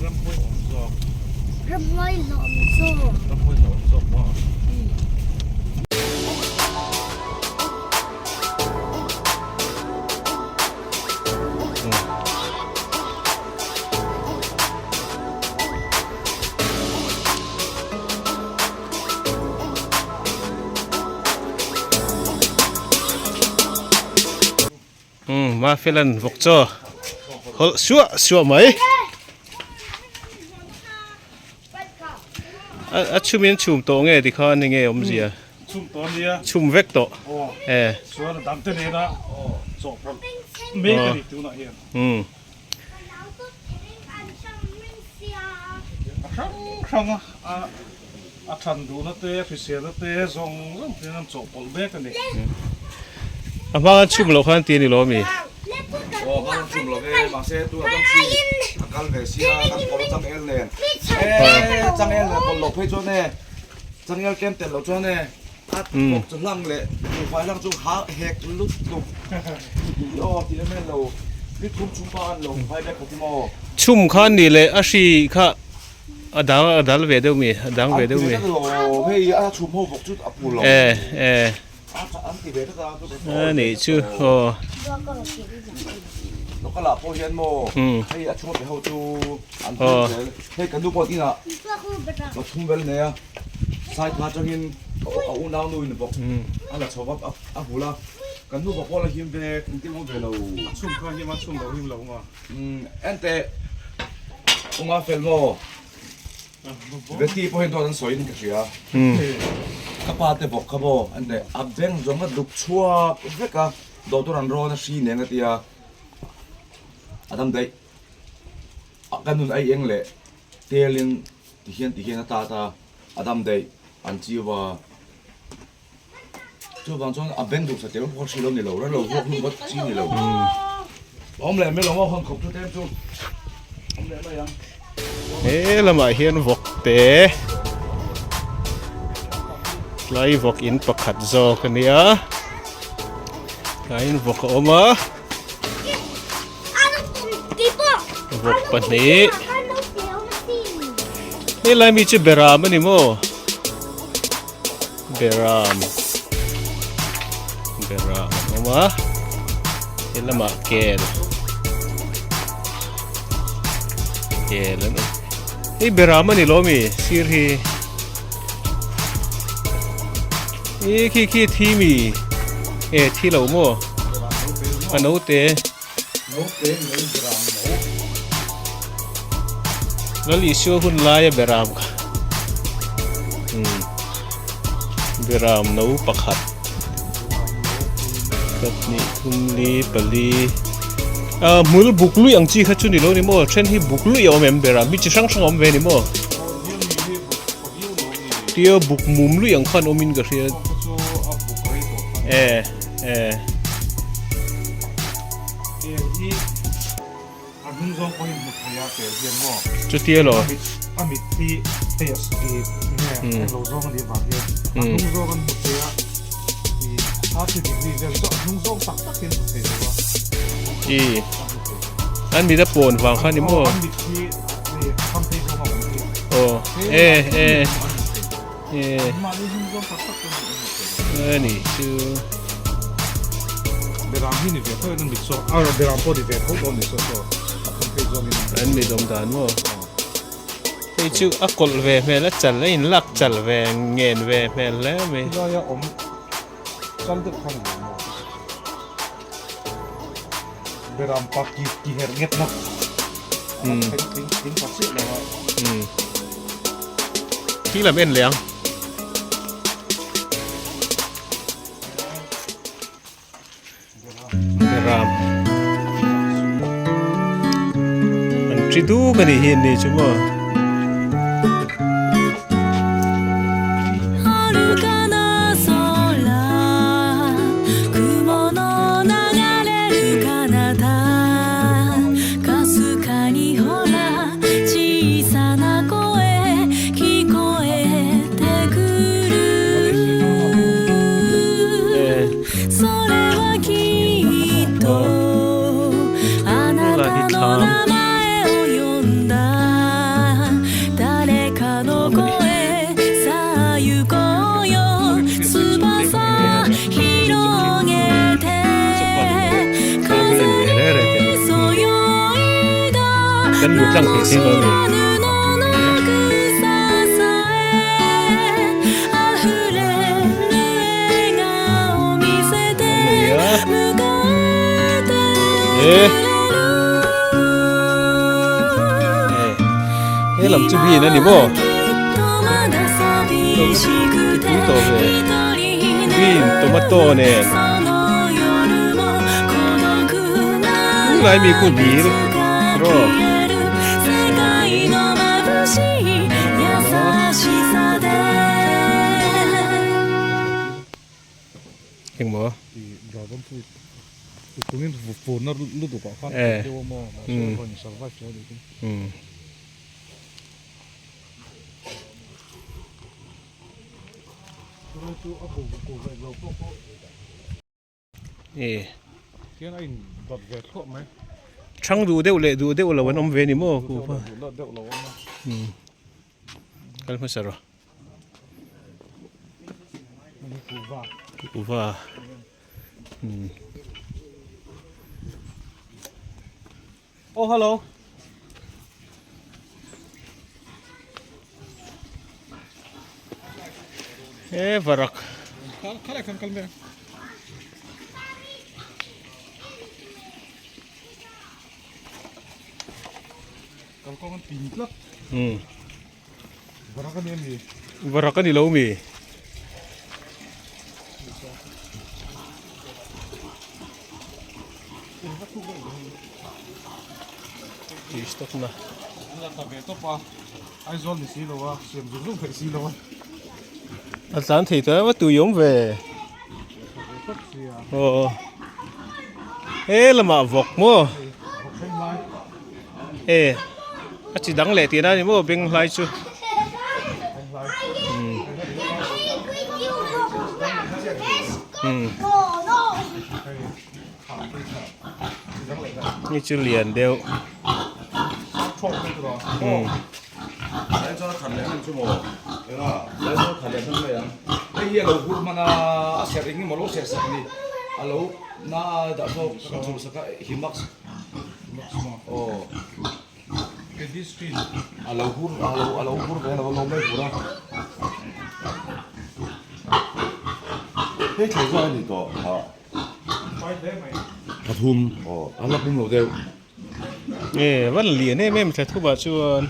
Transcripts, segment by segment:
รำพุยหอมซอก รำไว้หลอมโซ่ รำพุยหอมซอกว่ามาฟิลันวกโจฮลชัวไหมชุมยันชุมโตเงี้ยที่เขาเนี่ยเงี้ยอมเสียชุมโตเนี่ยชุมเวกโตชัวดังเท่านี้นะจบเมฆกันอีกตัวน่ะเฮียครั้งทันดูนะเต้พิเศษนะเต้ส่งเป็นน้ำจบปนเมฆกันนี่บ้านชุมเราข้างตีนี่เรามีบ้านชุมเราเนี่ยบางเส้นตัวต้องชี้กันเวเซียกันพอจังเอลเนี่ยจังเอลเนี่ยพอหลบให้จ้าเนี่ยจังเอลเกมเต็มเราจ้าเนี่ยอัดหลบจนลังเลยมีไฟลังจุ่มหาแหกลุกตุกย่อที่นั่นเราพิทุ่มชุมบ้านเราไฟได้พอที่มอชุมข้างนี่เลยอาชีข้าดังเวเดมีดังเวเดมีเฮ้ยชุมหัวบกจุดอับปูหลงนี่ชื่อโอ้แล้วก็หลับพอเย็นโมให้ช่วงไปเขาดูอันที่ให้กันดูพอที่น่ะเราทุ่มเวลเนี่ยใส่ผ้าจังหินเอาอุ้งดาวนุ่ยบอกอันละชอบอับหูละกันดูบอกพอเราหิมเบกที่มันเวลาชุ่มข้าวหิมะชุ่มเราหิมเรามาเอ็นเตะอุ้งอาเฟลโมเวทีพอเห็นตัวนั้นสวยนึกเสียกระป๋าเตะบอกเขาบอกอันเดะอับเด้งจงมาดุชัวเวกะโดตัวนั้นรอนะสีเนี่ยกันที่อาทำได้กันนู่นไอ้เองเลยเตลินที่เห็นตาอาทำได้อันที่ว่าช่วงบางช่วงอับเด้งดุสักเดี๋ยวพอชิลล์นี่เราแล้วเราพวกนู้นก็ชิลล์นี่เราอมเลยไม่ลงว่าห้องขบชุดเต็มชุดอมเลยไม่ยังละมาเฮียนวกเตะไล่วกอินปักขัดโจกันเนี่ยไล่วกออกมาวกปนี้นี่ไล่มีชื่อเบรามนี่โมเบรามออกมาเห็นละมาเกลแล้วนี่เบรามนี่ล้อมีซีรีนี่ขี้ที่มีที่เราโมอันนู้เตะแล้วลิชัวคุณลายเบรามค่ะเบรามนู้ปักขัดกับนี่คุณลีปลีมูลบุกลุยอังจีขัดชุนี่โลนี่โมเช่นที่บุกลุยเอาเมมเบรามีจะช่างอมเวนี่โมเดียวบุกมุมลุยอังขันอมินก็เสียจุดเดียวหรออามิที่เตสเนี่ยเราโซ่กันดีกว่าเนี่ยนุ่งโซ่กันหมดเลยถ้าที่ดีๆจะนุ่งโซ่ตักเป็นหมดเลยว่าอันมีแต่ปนวางข้างนี้มั่วโอ้นี่ชื่อเบรามที่นี่เดี๋ยวเขาต้องมิดโซ่เบรามพอดีเดี๋ยวเขาต้องมิดโซ่อันมีดมดานมั่วไอ้ชื่ออักกลเวแม่แล้วจัลเลยลักจัลเวเงินเวแม่แล้วไหมก็ยังจัลตึกข้างนี้เบรามปักกี่เฮร์เก็ตนะทิ้งปักสิแล้วที่ละเอ็นเลี้ยงเบรามอันที่ดูกันนี่เห็นนี่ใช่ไหม ตั้งเพจที่เราเลยลำจุบีนั่นนี่บ่นี่ตัวเลยบีนโตมาโต้เนี่ยไรมีกูบีรอเห็นบ่Kungen forna ludo pa kan det var må så kan så vart det lite. Cái này đợt về thuốc mấy. Trăng đủ đều là vẫn ông về đi mua cô pa. Cái mà sao rồi? Cô va. Oh, hello. Varak. Kala kan kalme. Kalau kau kan tinggi lah. Varakan ni mi. Varakan di lau mi. Stop na. Anda tak betul pa. Aizol ni silo wa, siam zuzung pe silo wa. Anh sáng thì tới bắt tụi giống về. Ê là mà vọc mua. Ê, chỉ đắng lẻ tiền này mua bên lại chứ. Như chưa liền đều. Lấy cho khẩn lẽ làm cho mồ, lấy cho khẩn lẽ thân vậy. Cái gì lâu hút mà na sẹt anh mà lâu sẹt sẹt đi, lâu na đã cho các chú sẽ cái himax, oh, Cái distin. lâu hút cái lâu mấy hút ra. Thế thấy sao đi đó, Phải đấy mày. Thật hum, anh là hum lâu đều. Ê, vẫn liền ấy em sẽ thu bảo chuồn.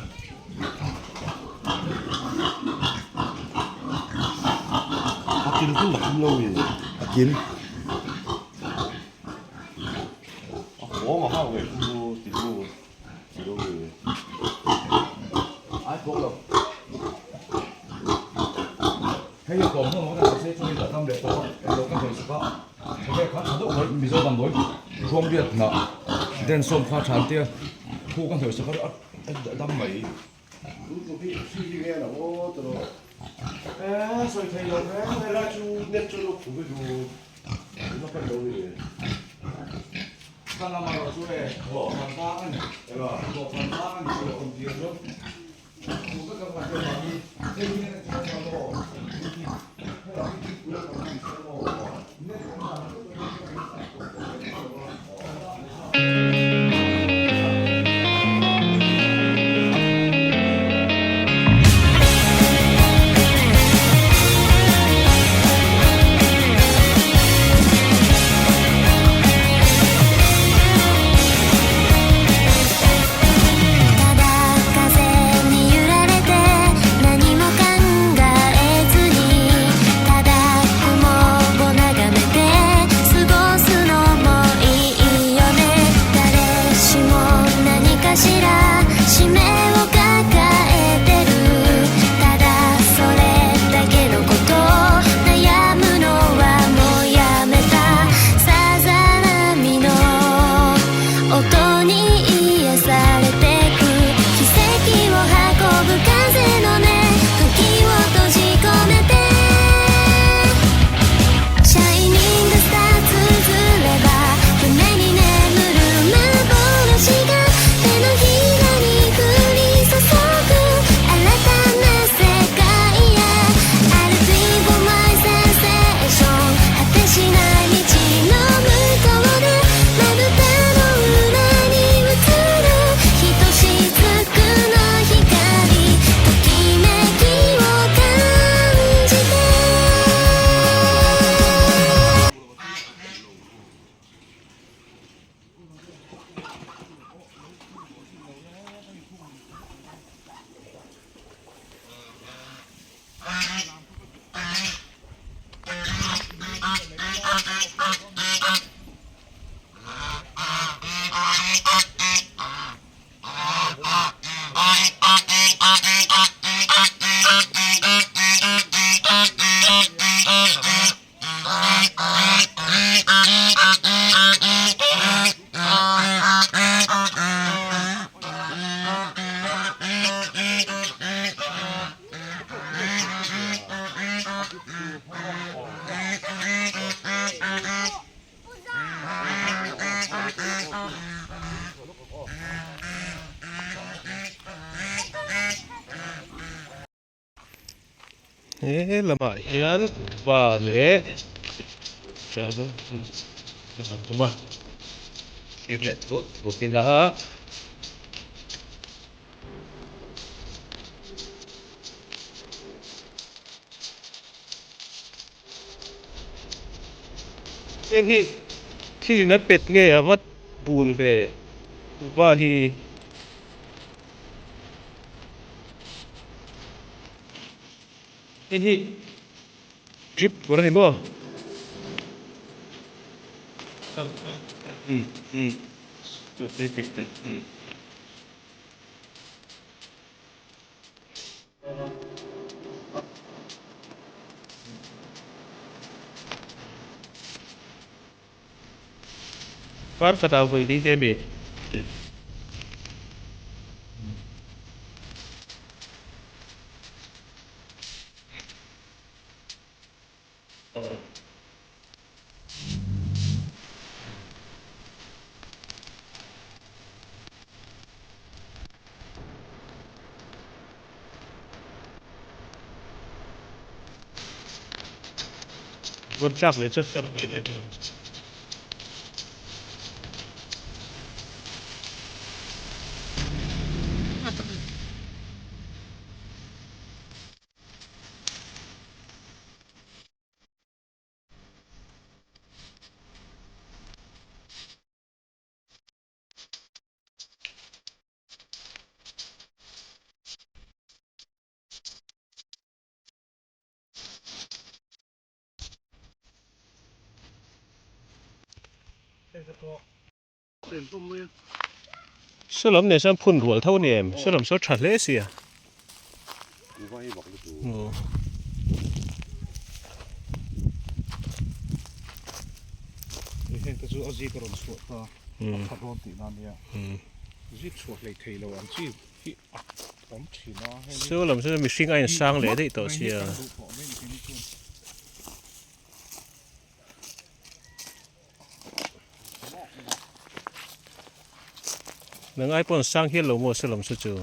Kiếm cũng là không lâu gì, kiếm. Ủa mà sao vậy? Không thì đâu rồi? Ai cũng đâu. Hay là còn không có là sẽ chui vào trong để có đâu có thể sẽ có. Cái khác nó cũng bị do làm đối. Không biết nè. Đen xôm pha tràn tia. Thu con thể sẽ có đâm mấy. Lúc bị suy nghe là ô từ rồi. Rồi thầy rồi thế là chú net cho nó phụ cái nó phải đâu đi. Kan lama rồi chú này, bỏ phần phá này, bỏ phần phá này cho ông tiền luôn. Chú tất cả các bạn đi, thế này là cho nó bỏ. Thế là cái của nó còn gì sẽ bỏ.「lama yan vale chalo tuma kiblet tu pindah hi thì nó bệt nghe à mất buồn về và hi drip của này mua ừ chút đi kịch phát phát đầu với đi thêm bị vẫn chắc về chất lượng sơ lắm này sang phun ruột thâu niệm sơ lắm số chặt lẽ gì àเห็นแต่จู่เอาจีกระโดดสวดก็ขับรถตีนั่นเนี่ยจีสวดเลยเทแล้วอันจีที่ผมถือนะให้ sơ lắm sơมีสิ่งไอ้สร้างเลยได้ต่อเสียนังไอ้ปนสร้างเฮียหลงมัวสลมสุดจู่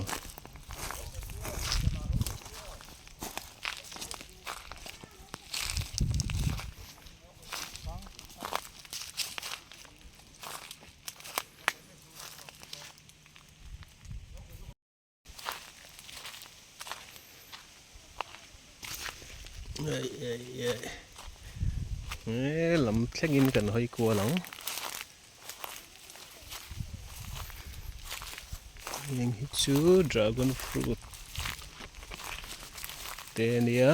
ลำแค่กินกันให้กลัวหลังยังฮิจู dragon fruit เตเนีย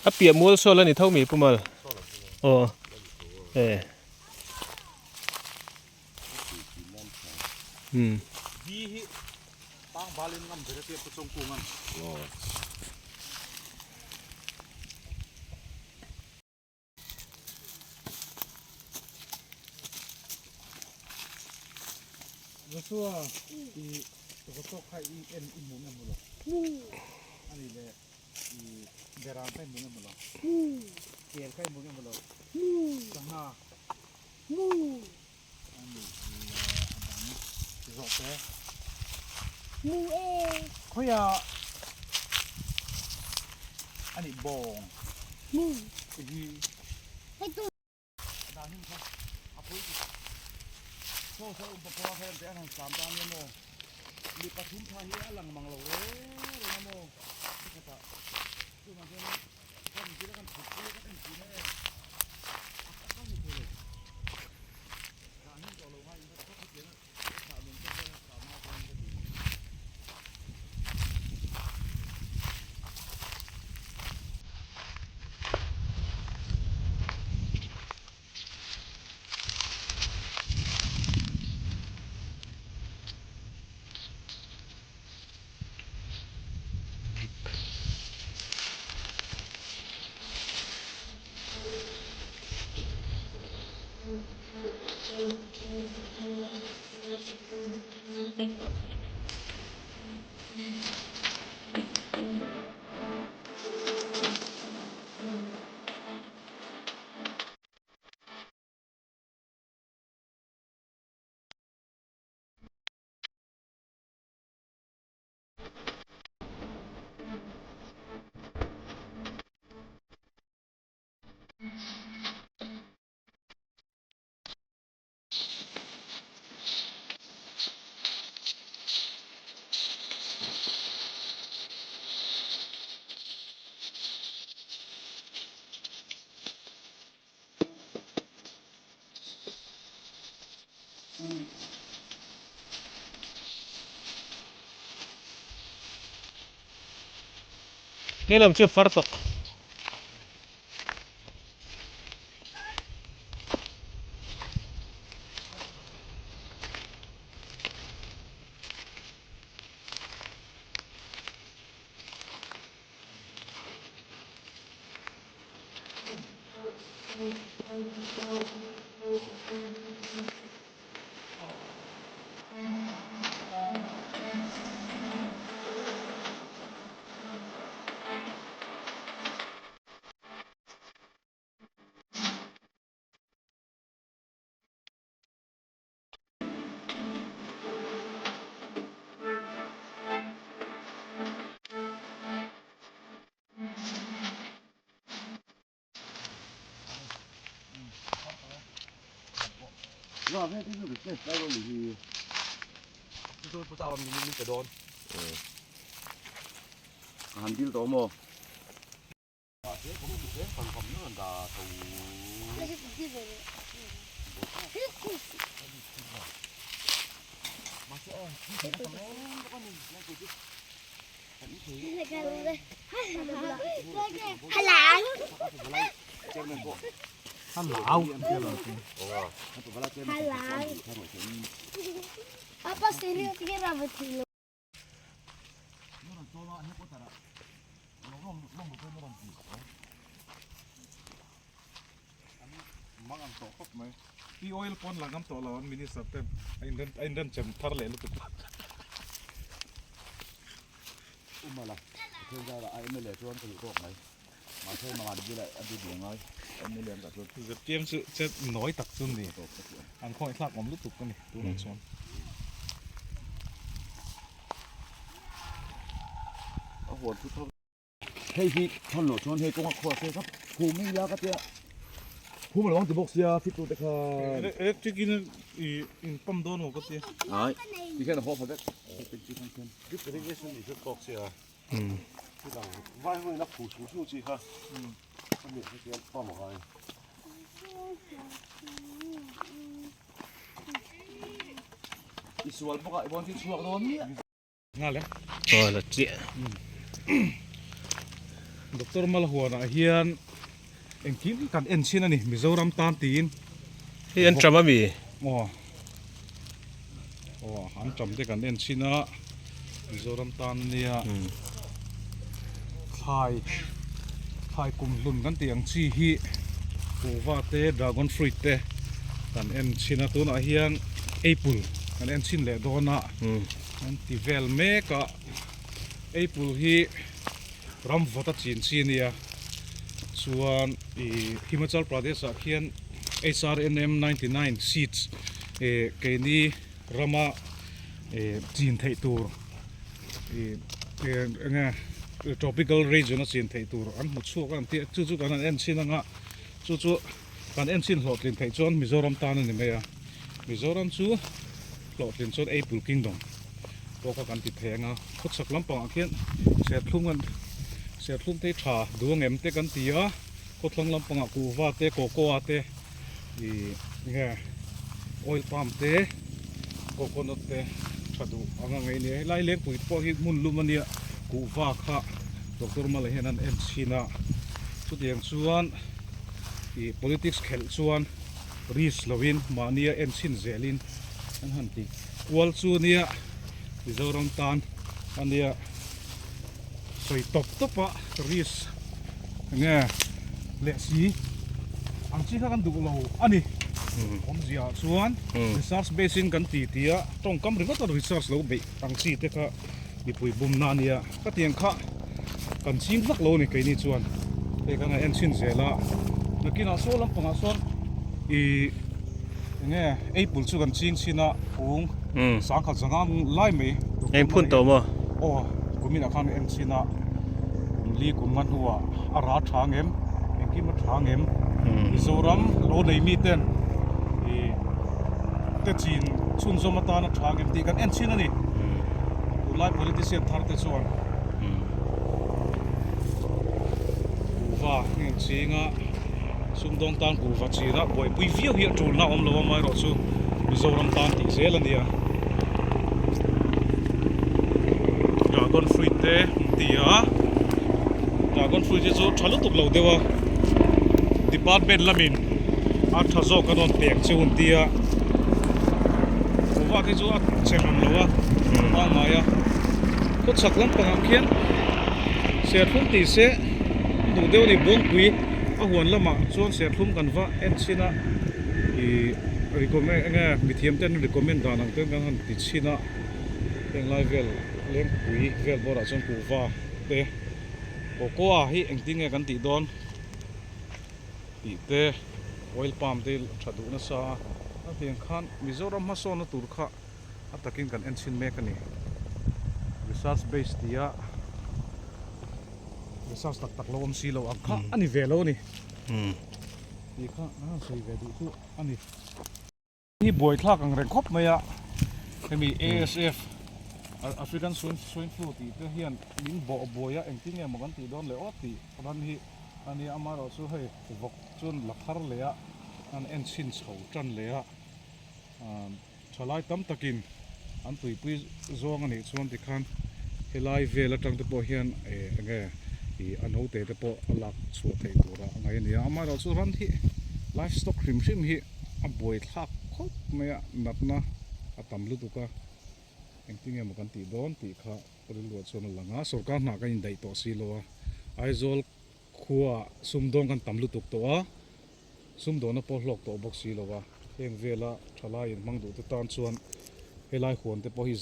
อ่ะเปียมัวโซลนี่เท่ามีปุ่มอะไรโอ้ดีตั้งบาลินน้ำเดือดเตียบประจงกุ้งมันแล้วส่วนที่ตัวโต๊ะใครเอ็นอินมุนนั่นมั้งหรออันนี้เลยเดรานใครมุนนั่นมั้งหรอเกียร์ใครมุนนั่นมั้งหรอจังหน้าอันนี้อันนี้จบเลยมูเอเขาอยากอันนี้บงมูที่ให้ตัวด้านนี้ครับอาปุ้ยโซ่อุปกรณ์แทนแต่อันนั้น3 ตอนเนี่ยโมมีปฐุมธานีหลังมังโลเลยนะโมที่กระตะคือมันเป็นถ้ามีที่แล้วกันถูกที่แล้วกันที่นี่ต้องมีเลยด้านนี้ก็ลงให้เขาคิดเยอะข่าวมันก็จะสามารถทำได้ดี นี่เราชื่อฟัรตกรอบแรกที่สุดเนี่ยได้บอลหรือที ที่ผู้สาวมีกระโดนหันกินตัวโม ฮัลโหล ท่านลาว ฮัลโหล Apa serius kira betul? มังอันโตครบไหมที่ออยล์ปอนหลังน้ำโตเราอันมินิสับเต็มไอ้เดินจำทาร์เลยลูกตุ๊ก อุ้มมาละเพื่อนเราไอ้ไม่เหลือชวนไปอยู่โลกไหนมาเช่มาดีเลยอันดีเดียวไงอันไม่เหลือกับชวน คือจะเตรียมจะน้อยตักซุ่มดิอันค่อยคลากอมลูกตุ๊กกันนี่ตัวนั้นชวน เอาหัวทุกท่อนเฮ้ยพี่ท่อนหลุดชวนเฮ้ยก็ขวดเซ่ครับภูมิยาก็เจ้าภูมิระวังตัวบกเสียฟิตตัวแต่ค่ะ จะกินอีปั๊มโดนหัวก็เตี้ย ไอ้ที่แค่เราพอพอได้เป็นชิ้นทั้งชิ้น คือเป็นเรื่องสิ่งที่บอกเสีย อืม ที่เราว่าให้นักผู้สูงสู้จีค่ะมันมีที่เกี่ยวป้อมอะไร อีส่วนพวกไอ้บอลที่ช่วงโดนเนี่ย ง่ายเลย โอ้ละเจี๊ย ดรมาลหัวนะเฮียนเอ็งกินกันเอ็นชินนี่มิโซรัมตามตีน ที่อันจำมาบี อ๋อหันจำได้กันเอ็นชินะมิโซรัมตามเนี่ยขายกลุ่มลุ่นกันเตียงชีฮีปูวาเต้ดราก้อนฟรุตเต้กันเอ็นชินะตัวน่ะเฮียนแอปเปิลกันเอ็นชินเล่โดนะ อืม อันที่เวลเมกะแอปเปิลฮีรัมวัตจินชีเนี่ยส่วนฮิมาจัลประเทศเขียน SRNM 99 seeds เกนี่รามาจีนไทยตัวไง tropical region จีนไทยตัวอันหมดช่วงกันที่จู่ๆกันเอ็นชินงะจู่ๆกันเอ็นชินหลอดลินไทยจวนมิโซรัมตานี่ไม่อะมิโซรัมจู่หลอดลินจวน Apple Kingdom ตัวกันติดแพงอ่ะพุทธศักดิ์ลำปางเขียนเสียทุ่งกันเสียทุ่งเตะชาดูเงิมเตะกันตีอ่ะพุทธลำปางกูว่าเตะโกโก้เตะไงออยล์ปาล์มเตะโกโก้นเตะชาดูอ่างไงเนี่ยไล่เลี้ยงปุ๋ยพอหิมุนลุมันเนี่ยกูว่าค่ะดรมาเลยเห็นนั่นเอ็นซีน่ะสุดอย่างส่วนpolitics เขลส่วนรีสลวินมาเนี่ยเอ็นซินเซลินอันหันติวอลส่วนเนี่ยมิโซรัมตานอันเนี้ยสวยตบปะรีสเนี่ยเละสีอันที่ข้ากันดูเราอันนี้ ผมเสียส่วน research basin กันตีเตียตรงกำหรือว่าตัว research เราไปตั้งสี่เตะค่ะญี่ปุ่ยบุมนานี่ก็เตียงค่ะกันชิงสักโลนี่ใครนี่ส่วนเอกงานเอ็นชินเสียละเมื่อกี้น่ะโซ่ลำปางส่วนเนี่ยไอ้ปุ่นสุกันชิงชินะพุงสังขัดสังหารไล่ไหม เอ็งพุ่นโตมั้ง โอ้กูมีนักขันเอ็นชินะลีกุมันหัวอาราทางเอ็มเอ็งกี้มาทางเอ็มมิโซรัมโลในมีเต้นแต่จีนชุนสมตานะทางเอ็มตีกันเอ็นชินะนี่ไล่ politician ทาร์เตส่วนกูว่าเงินชิงอ่ะสุมดงตานกูว่าชีนะบ่อยปุยเฟี้ยวเหี้ยจูนน่าอมละว่าไม่รอดซูมิโซรัมตานติเซลันเดียDragon fruit te tia Dragon fruit je thalo tuk lo dewa department lamin a thazo kanon pek chun tia wa ke chu a chemam lowa ma maya ko chaklam pangam khian se thum ti se du deu ni bong pui a huan lama chuan se thum kan va en china I recommend nga mithiam ten recommend danang ten kan ti china eng lai vel leng pui vel bora chon ku va te ko a hi engting e kan ti don ti te oil palm te thadu na sa a tiang khan mizoram ma so na tur kha atakin kan enchin me kani research based dia research tak lo om si lo a kha ani velo ni ti kha a sei ve du chu ani ni boy thla kang reng khop maya kemi ASF African swine flu ti te hian min bo boya engting e magan ti don le o ti ran hi ani amaro chu hei vok chun lakhar le a an enchin chho tran le a chalai tam takin an tui pui zong ani chuan ti khan helai vela tang te po hian nge I ano te te po alak chu thei tura ngai ni amaro chu ran hi livestock hrim hi a boi thak khop maya natna atam lu tuka engting e makan ti don ti kha rilwa chon langa sarkar na ka in dai to si lowa aizol khuwa sumdong kan tamlu tuk to a sumdona po hlok to box si lowa eng vela thala in mangdu te tan chuan helai khon te po hi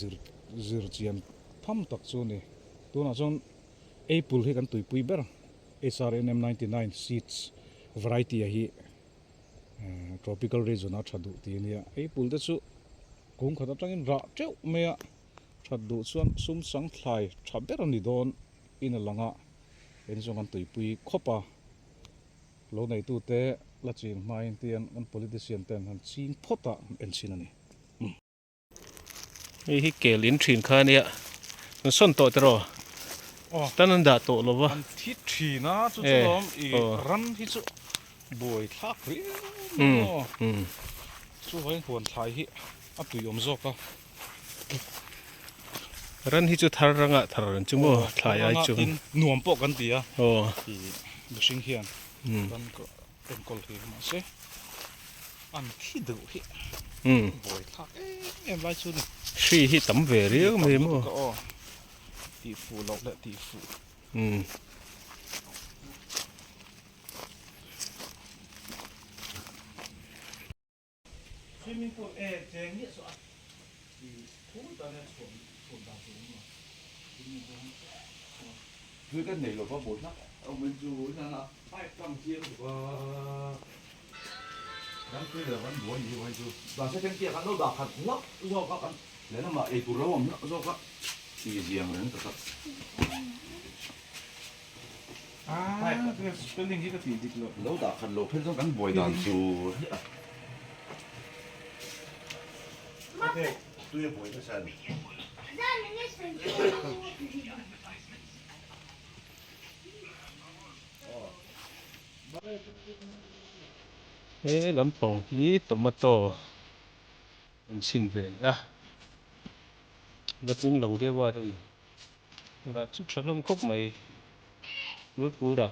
zir chian tham tak chu ni tuna chon apple he kan tui pui ber SRNM 99 seeds variety hi tropical region a thadu ti nia apple te chu kung khata tangin ra treu mea thadu chuan sum sang thlai thaber ani don in alanga en zongan tuipui khopa lo nei tu te la chin mai tian an politician ten han chin phota en chin ani hi kelin thin kha nia an son to tro tanan da to lo wa an thi thi na chu lom I ran hi chu boi thak ri chu hoi huan thlai hi a tui om zoka ran hi chu thar ranga thar ran chu mo thlai ai chu nuam po kan tia I machine hian kan ko en kol hi ma se an khi du hi boi thak em lai chu ni shi hi tam ve riu me mo ti fu lo le ti fu swimming pool cheng ni so thu ta ne chon da chu ma cứ cái này là có bột lắm ông bên chú là hai trăm chiên và đám cưới là vẫn buồn gì vậy chú và sẽ thêm kia ăn đâu đạp hạt lắm do các ăn lấy nó mà ấy tụi rau mà do các thì gì mà nó thật cái spelling hi ka ti dik lo lâu đạp hạt lô phên trong cắn bồi đàn chú Okay, tôi bồi cái sao ê lắm bông hi tomato mình xin về à nó cũng lâu thế qua thôi và chút sản phẩm khúc mày bước cũ đâu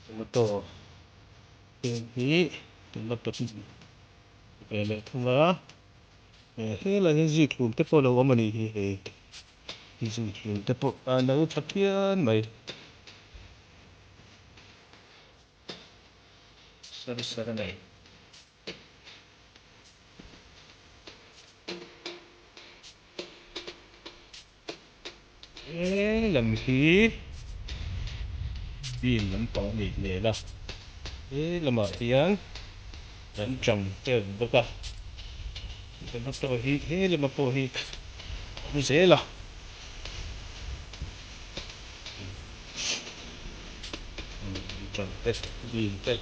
tomato hi tomato về lại thôi mà thế là cái gì cũng tiếp follow mà đi thì gì cũng tiếp follow nó phát hiện mày sao này làm gì đi làm tổng đi nè đó làm ở tiếng làm trồng theo đó cả làm tôi hi làm tôi hi không dễ là trồng tết đi tết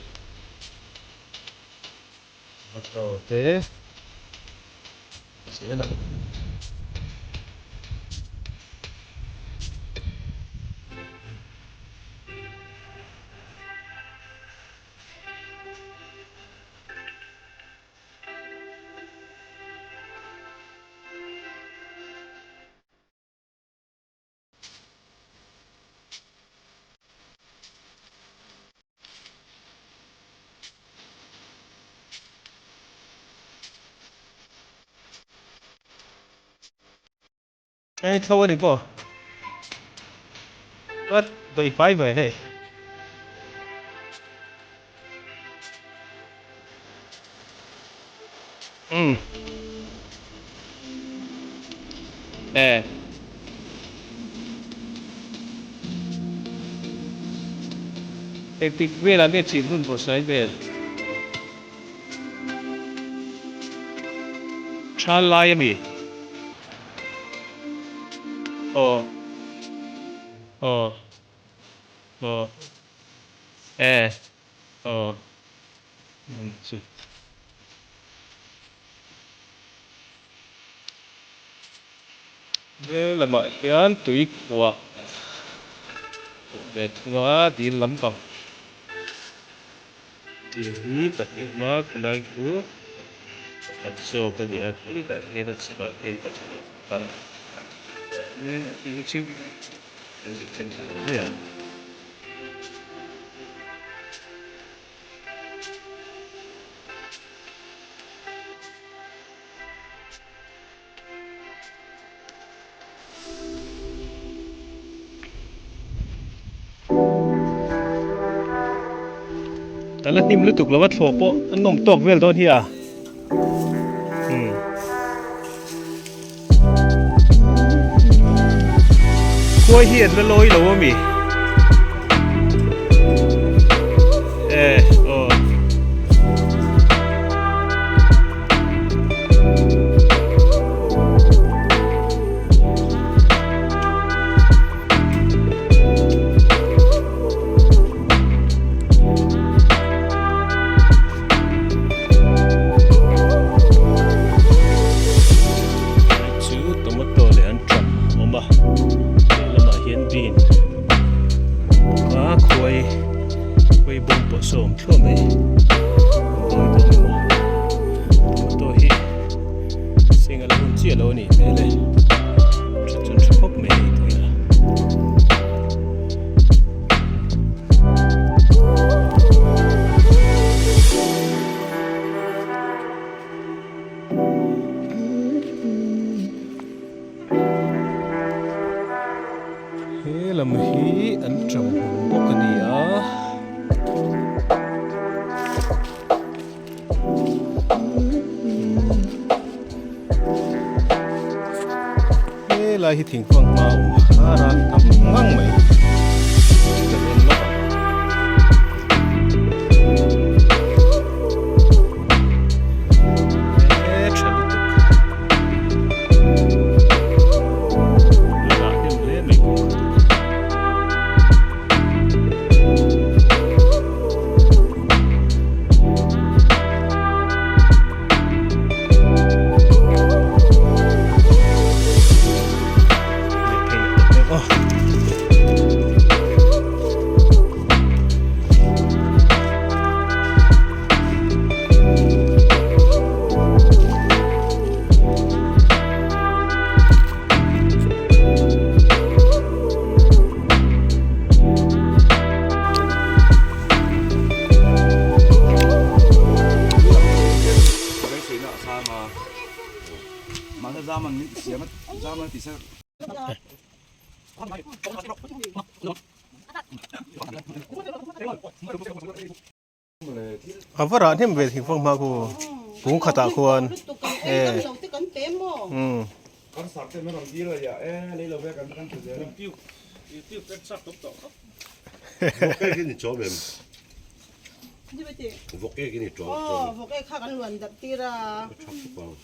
rồi thế dễ là Ê, thôi đi bỏ What? Tôi phải về đây Teknik vielä netsin tuntuessa ei vielä. Chan laajemmin. Oh. Oh. Se. Đây là mọi cái án tùy của để nó đi lắm vào thì tất nhiên nó là cứ thật sự cái gì cứ tại thế thật sự cái và chứ yeah. Tala tim lutuk lawat fopo anom tok vel don hi à Khôi hiền nó lôi lâu mi làm hí ăn trồng hồn bốc cái gì á thế là hí thỉnh thoảng màu hà ra thầm ngang mày zaman sia mat zaman ti saเอาว่าร้านที่มันเป็นถึงฟังมากูกูขตาควรkan sak te meron di lo ya le lo ve kan tu de tiêu cái sắp tốc độ cái này chỗ mềm như vậy thì vỗ cái này chỗ một cái khác ăn luồn đặt tira chắc không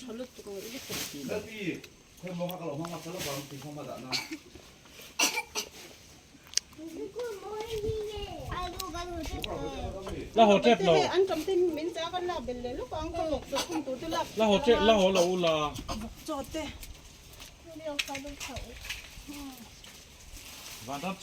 cho lúc tụi con ít tiền da pi ko mo ka lo ma sa lo kan ti ma da na là hồ chết thế lâu ăn trong tin miếng giá con là bên lấy lúc ăn con lộc rồi không tụi tôi làm là hồ chết là hồ lâu là cho thế Video เขาดูเขา van dat